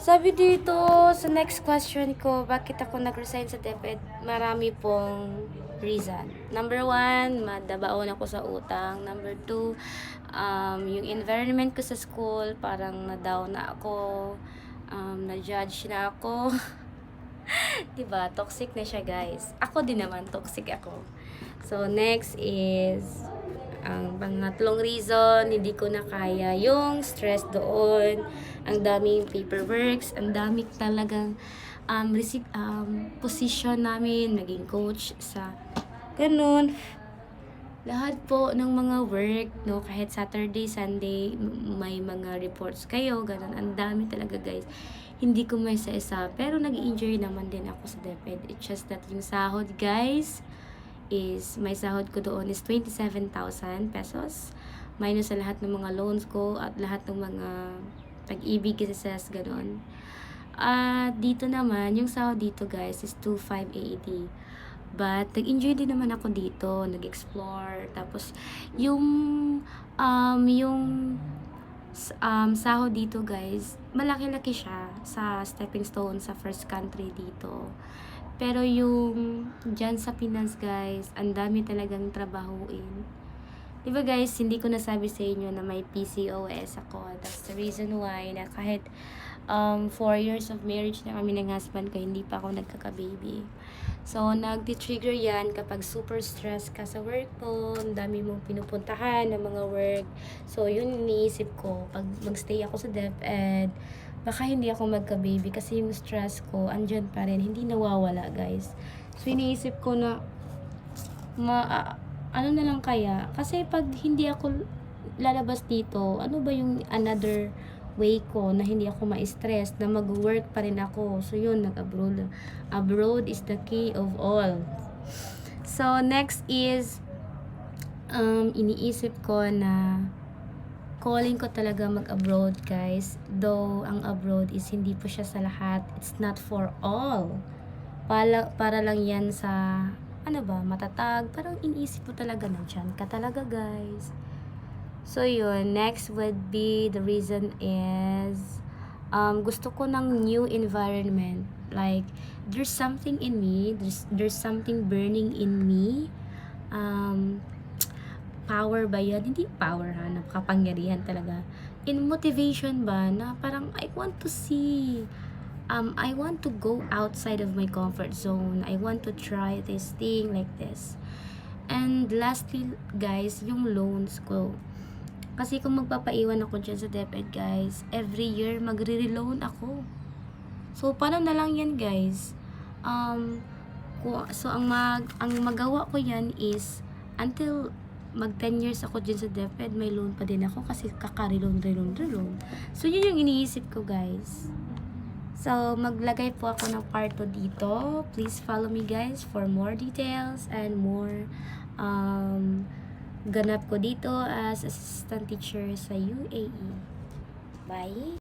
Sabi dito, sa next question ko, bakit ako nag-resign sa DepEd? Marami pong reason. Number 1, madabaon ako sa utang. Number 2, yung environment ko sa school, parang na-down na ako. Na-judge na ako. Diba? Toxic na siya, guys. Ako din naman, toxic ako. So, next is, ang pangatlong reason, hindi ko na kaya yung stress doon. Ang daming paperworks, ang dami talagang position namin, naging coach sa ganun. Lahat po ng mga work, no, kahit Saturday, Sunday, may mga reports kayo, ganun. Ang dami talaga, guys. Hindi ko may isa-isa, pero nag-enjoy naman din ako sa DepEd. It's just that yung sahod, guys, is may sahod ko doon is 27,000 pesos minus sa lahat ng mga loans ko at lahat ng mga pag-ibig kasi gano'n. Dito naman yung sahod dito, guys, is 2,580. But nag-enjoy din naman ako dito, nag-explore. Tapos yung sahod dito, guys, malaki-laki siya sa stepping stone sa first country dito. Pero yung dyan sa Pinas, guys, ang dami talagang trabahuin. Diba, guys, hindi ko nasabi sa inyo na may PCOS ako. That's the reason why na kahit 4 years of marriage na kami ng husband ko, hindi pa ako nagkaka-baby. So, nagti-trigger yan kapag super stress ka sa work mo, ang dami mong pinupuntahan ng mga work. So, yun iniisip ko, pag magstay ako sa DepEd, baka hindi ako magka-baby kasi yung stress ko andyan pa rin, hindi nawawala, guys. So iniisip ko na ano na lang kaya, kasi pag hindi ako lalabas dito, ano ba yung another way ko na hindi ako ma-stress, na mag-work pa rin ako. So yun, abroad is the key of all. So next is iniisip ko na calling ko talaga mag-abroad, guys. Though, ang abroad is hindi po siya sa lahat. It's not for all. Para lang yan sa, matatag. Parang iniisip po talaga na dyan ka talaga, guys. So, yun. Next would be, the reason is, gusto ko ng new environment. Like, there's something in me. There's something burning in me. Power ba yan? Hindi power, ha, napakapangyarihan talaga. In motivation ba, na parang I want to see, I want to go outside of my comfort zone. I want to try this thing like this. And lastly, guys, yung loans ko. Kasi kung magpapaiwan ako dyan sa DepEd, guys, every year magre-reloan ako. So, paano na lang yan, guys? So, ang magawa ko yan is, until mag 10 years ako dyan sa DepEd, may loan pa din ako kasi kaka-reloan. So, yun yung iniisip ko, guys. So, maglagay po ako ng part 2 dito. Please follow me, guys, for more details and more ganap ko dito as assistant teacher sa UAE. Bye!